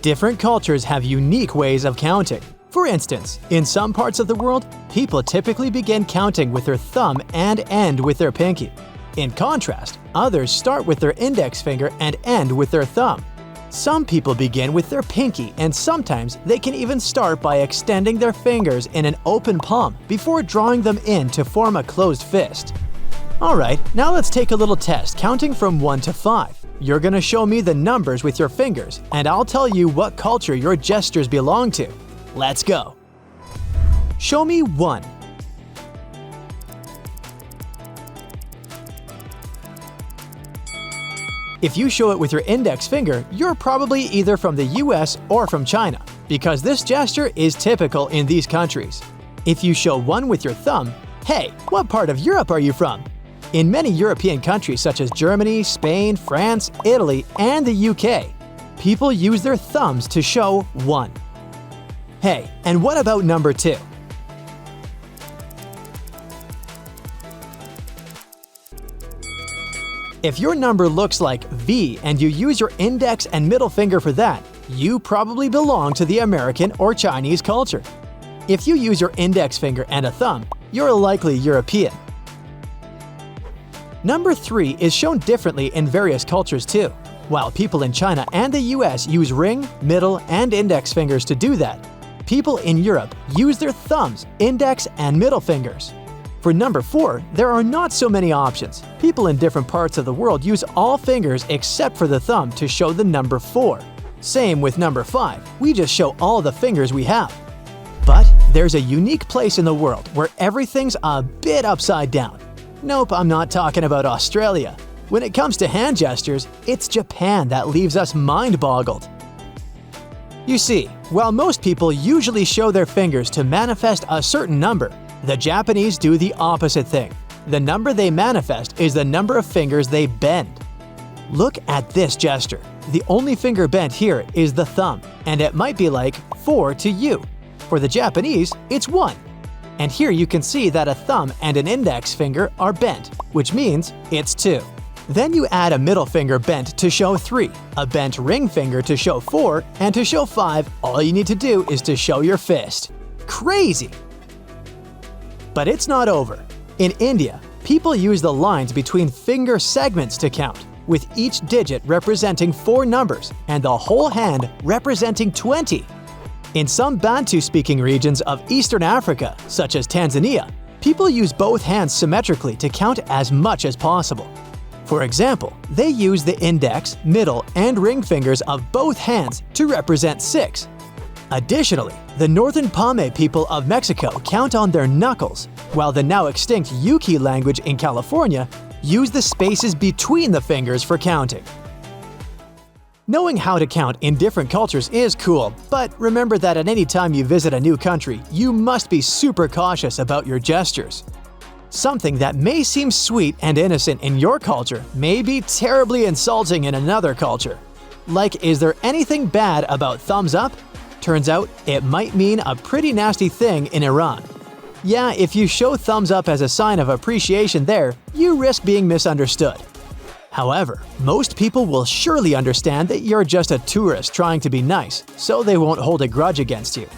Different cultures have unique ways of counting. For instance, in some parts of the world, people typically begin counting with their thumb and end with their pinky. In contrast, others start with their index finger and end with their thumb. Some people begin with their pinky, and sometimes they can even start by extending their fingers in an open palm before drawing them in to form a closed fist. Alright, now let's take a little test counting from 1 to 5. You're gonna show me the numbers with your fingers, and I'll tell you what culture your gestures belong to. Let's go! Show me 1. If you show it with your index finger, you're probably either from the US or from China, because this gesture is typical in these countries. If you show 1 with your thumb, hey, what part of Europe are you from? In many European countries such as Germany, Spain, France, Italy, and the UK, people use their thumbs to show 1. Hey, and what about number 2? If your number looks like V and you use your index and middle finger for that, you probably belong to the American or Chinese culture. If you use your index finger and a thumb, you're likely European. Number 3 is shown differently in various cultures too. While people in China and the US use ring, middle, and index fingers to do that, people in Europe use their thumbs, index, and middle fingers. For number 4, there are not so many options. People in different parts of the world use all fingers except for the thumb to show the number 4. Same with number 5, we just show all the fingers we have. But there's a unique place in the world where everything's a bit upside down. Nope, I'm not talking about Australia. When it comes to hand gestures, it's Japan that leaves us mind-boggled. You see, while most people usually show their fingers to manifest a certain number, the Japanese do the opposite thing. The number they manifest is the number of fingers they bend. Look at this gesture. The only finger bent here is the thumb, and it might be like 4 to you. For the Japanese, it's 1. And here you can see that a thumb and an index finger are bent, which means it's 2. Then you add a middle finger bent to show 3, a bent ring finger to show 4, and to show 5, all you need to do is to show your fist. Crazy! But it's not over. In India, people use the lines between finger segments to count, with each digit representing 4 numbers and the whole hand representing 20. In some Bantu-speaking regions of Eastern Africa, such as Tanzania, people use both hands symmetrically to count as much as possible. For example, they use the index, middle, and ring fingers of both hands to represent 6. Additionally, the northern Pame people of Mexico count on their knuckles, while the now extinct Yuki language in California use the spaces between the fingers for counting. Knowing how to count in different cultures is cool, but remember that at any time you visit a new country, you must be super cautious about your gestures. Something that may seem sweet and innocent in your culture may be terribly insulting in another culture. Like, is there anything bad about thumbs up? Turns out, it might mean a pretty nasty thing in Iran. Yeah, if you show thumbs up as a sign of appreciation there, you risk being misunderstood. However, most people will surely understand that you're just a tourist trying to be nice, so they won't hold a grudge against you.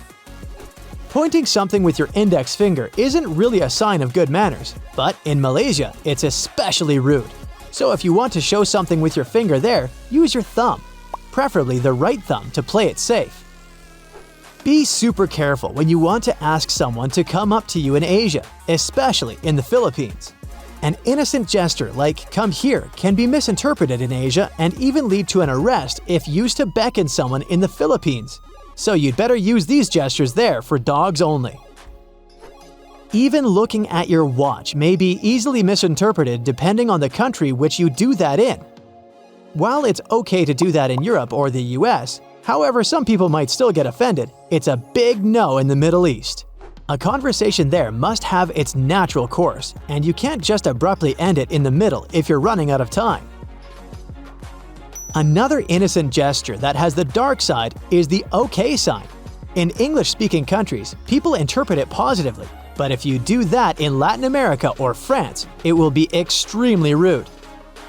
Pointing something with your index finger isn't really a sign of good manners, but in Malaysia, it's especially rude. So if you want to show something with your finger there, use your thumb, preferably the right thumb to play it safe. Be super careful when you want to ask someone to come up to you in Asia, especially in the Philippines. An innocent gesture like "come here" can be misinterpreted in Asia and even lead to an arrest if used to beckon someone in the Philippines. So you'd better use these gestures there for dogs only. Even looking at your watch may be easily misinterpreted depending on the country which you do that in. While it's okay to do that in Europe or the US, however, some people might still get offended. It's a big no in the Middle East. A conversation there must have its natural course, and you can't just abruptly end it in the middle if you're running out of time. Another innocent gesture that has the dark side is the OK sign. In English-speaking countries, people interpret it positively, but if you do that in Latin America or France, it will be extremely rude.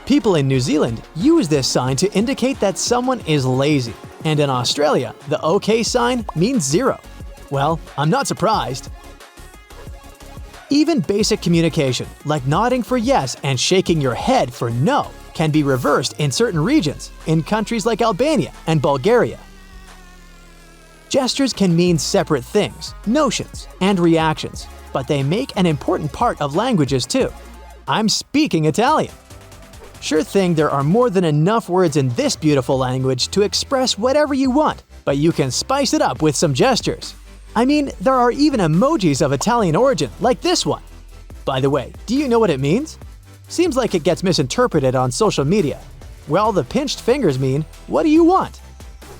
People in New Zealand use this sign to indicate that someone is lazy. And in Australia, the OK sign means 0. Well, I'm not surprised. Even basic communication, like nodding for yes and shaking your head for no, can be reversed in certain regions, in countries like Albania and Bulgaria. Gestures can mean separate things, notions, and reactions, but they make an important part of languages too. I'm speaking Italian. Sure thing, there are more than enough words in this beautiful language to express whatever you want, but you can spice it up with some gestures. I mean, there are even emojis of Italian origin, like this one. By the way, do you know what it means? Seems like it gets misinterpreted on social media. Well, the pinched fingers mean, what do you want?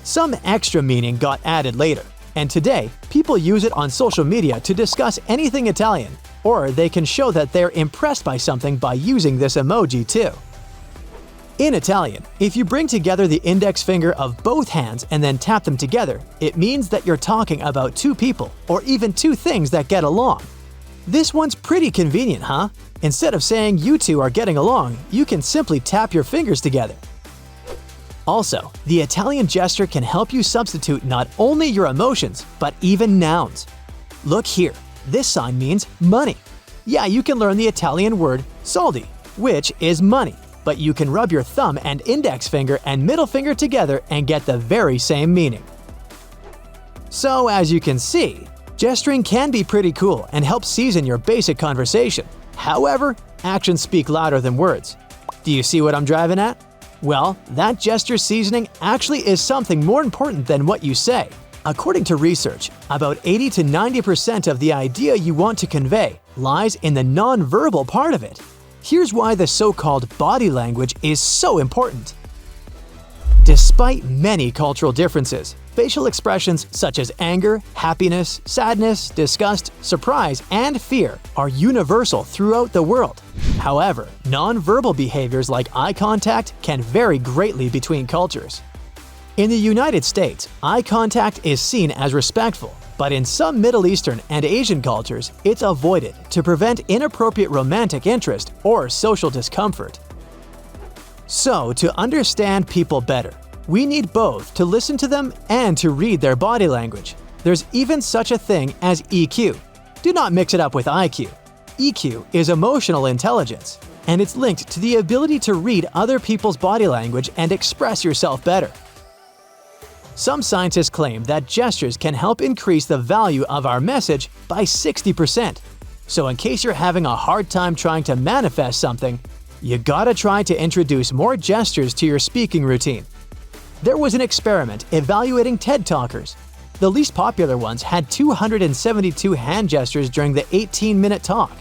Some extra meaning got added later, and today, people use it on social media to discuss anything Italian, or they can show that they're impressed by something by using this emoji too. In Italian, if you bring together the index finger of both hands and then tap them together, it means that you're talking about two people, or even two things that get along. This one's pretty convenient, huh? Instead of saying you two are getting along, you can simply tap your fingers together. Also, the Italian gesture can help you substitute not only your emotions, but even nouns. Look here, this sign means money. Yeah, you can learn the Italian word soldi, which is money. But you can rub your thumb and index finger and middle finger together and get the very same meaning. So, as you can see, gesturing can be pretty cool and help season your basic conversation. However, actions speak louder than words. Do you see what I'm driving at? Well, that gesture seasoning actually is something more important than what you say. According to research, about 80 to 90% of the idea you want to convey lies in the non-verbal part of it. Here's why the so-called body language is so important. Despite many cultural differences, facial expressions such as anger, happiness, sadness, disgust, surprise, and fear are universal throughout the world. However, non-verbal behaviors like eye contact can vary greatly between cultures. In the United States, eye contact is seen as respectful, but in some Middle Eastern and Asian cultures, it's avoided to prevent inappropriate romantic interest or social discomfort. So, to understand people better, we need both to listen to them and to read their body language. There's even such a thing as EQ. Do not mix it up with IQ. EQ is emotional intelligence, and it's linked to the ability to read other people's body language and express yourself better. Some scientists claim that gestures can help increase the value of our message by 60%. So in case you're having a hard time trying to manifest something, you gotta try to introduce more gestures to your speaking routine. There was an experiment evaluating TED Talkers. The least popular ones had 272 hand gestures during the 18-minute talk.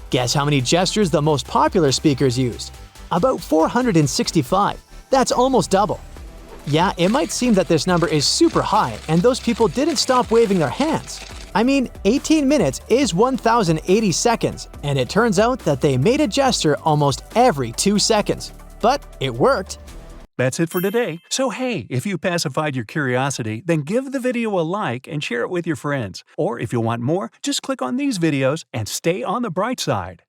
Guess how many gestures the most popular speakers used? About 465. That's almost double. Yeah, it might seem that this number is super high and those people didn't stop waving their hands. I mean, 18 minutes is 1,080 seconds, and it turns out that they made a gesture almost every 2 seconds. But it worked. That's it for today. So hey, if you pacified your curiosity, then give the video a like and share it with your friends. Or if you want more, just click on these videos and stay on the bright side.